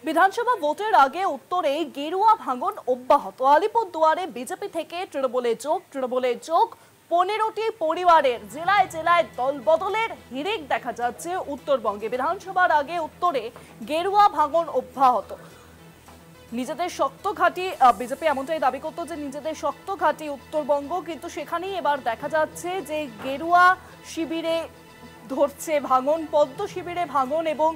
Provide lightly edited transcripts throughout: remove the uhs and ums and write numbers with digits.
বিধানসভা ভোটের আগে উত্তরে গেরুয়া ভাঙন অব্যাহত। আলিপুরদুয়ারে বিজেপি থেকে তৃণমূলে যোগ 15টি পরিবারের জেলায় জেলায় দলবদলের হিড়িক দেখা যাচ্ছে উত্তরবঙ্গে। বিধানসভার আগে উত্তরে গেরুয়া ভাঙন অব্যাহত। নিজেদের শক্ত ঘাঁটি বিজেপি এমনটাই দাবি করতো যে নিজেদের শক্ত ঘাঁটি উত্তরবঙ্গ, কিন্তু সেখানেই এবার দেখা যাচ্ছে যে গেরুয়া শিবিরে ধরছে ভাঙন, পদ্ম শিবিরে ভাঙন এবং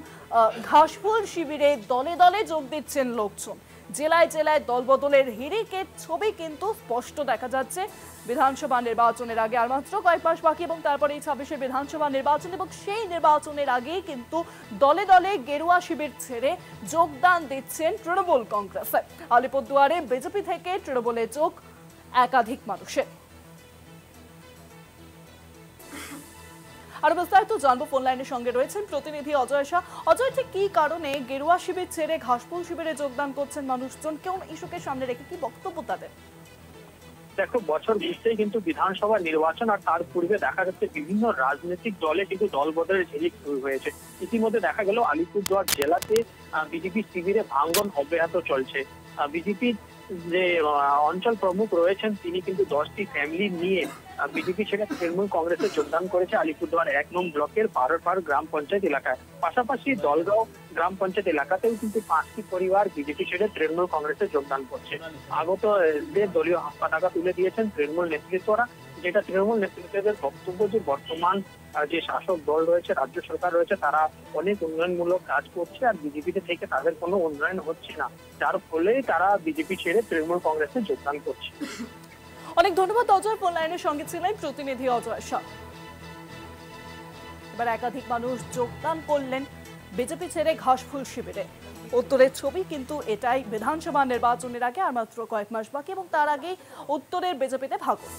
ঘাসফুল শিবিরে দলে দলে যোগ দিচ্ছেন লোকজন। জেলায় জেলায় দলবদলের হিড়িকের ছবি কিন্তু স্পষ্ট দেখা যাচ্ছে। বিধানসভা নির্বাচনের আগে আর মাত্র কয়েক মাস বাকি এবং তারপরে এই 26শে বিধানসভা নির্বাচন, এবং সেই নির্বাচনের আগেই কিন্তু দলে দলে গেরুয়া শিবির ছেড়ে যোগদান দিচ্ছেন তৃণমূল কংগ্রেসে। আলিপুরদুয়ারে বিজেপি থেকে তৃণমূলে যোগ একাধিক মানুষের। আর বিস্তারিত জানবো, ফোন লাইনের সঙ্গে রয়েছেন প্রতিনিধি অজয় শাহ। অজয়, ঠিক কি কারণে গেরুয়া শিবির ছেড়ে ঘাসফুল শিবিরে যোগদান করছেন মানুষজন? কোন ইস্যুকে সামনে রেখে কি বক্তব্য তাদের? দেখো, বছর ঘুরতেই কিন্তু বিধানসভা নির্বাচন, আর তার পূর্বে দেখা যাচ্ছে বিভিন্ন রাজনৈতিক দলে কিন্তু দল বদলের ঝিলিক শুরু হয়েছে। ইতিমধ্যে দেখা গেল আলিপুরদুয়ার জেলাতে বিজেপি শিবিরে ভাঙন অব্যাহত চলছে। বিজেপি যে অঞ্চল প্রমুখ রয়েছেন তিনি কিন্তু 10টি ফ্যামিলি নিয়ে বিজেপি ছেড়ে তৃণমূল কংগ্রেসে যোগদান করেছে আলিপুরদুয়ার 1 নং ব্লকের বারোরপাড় গ্রাম পঞ্চায়েত এলাকায়। পাশাপাশি দলগাঁও গ্রাম পঞ্চায়েত এলাকাতেও কিন্তু 5টি পরিবার বিজেপি ছেড়ে তৃণমূল কংগ্রেসে যোগদান করছে। আগত দলীয় পতাকা তুলে দিয়েছেন তৃণমূল নেতৃত্বরা, যেটা তৃণমূল নেতৃত্বের বক্তব্য যে বর্তমান যে শাসক দল রয়েছে, রাজ্য সরকার রয়েছে, তারা অনেক উন্নয়নমূলক কাজ করছে আর বিজেপিতে থেকে তাদের কোনো উন্নয়ন হচ্ছে না, যার ফলে তারা বিজেপি ছেড়ে তৃণমূল কংগ্রেসে যোগদান করছে। অনেক ধন্যবাদ অজয়, ফোন লাইনের সঙ্গে ছিলেন প্রতিনিধি অজয় শাহ। এবার একাধিক মানুষ যোগদান করলেন বিজেপি ছেড়ে ঘাসফুল শিবিরে। উত্তরের ছবি কিন্তু এটাই। বিধানসভা নির্বাচনের আগে আর মাত্র কয়েক মাস বাকি এবং তার আগে উত্তরের বিজেপিতে ভাঙন।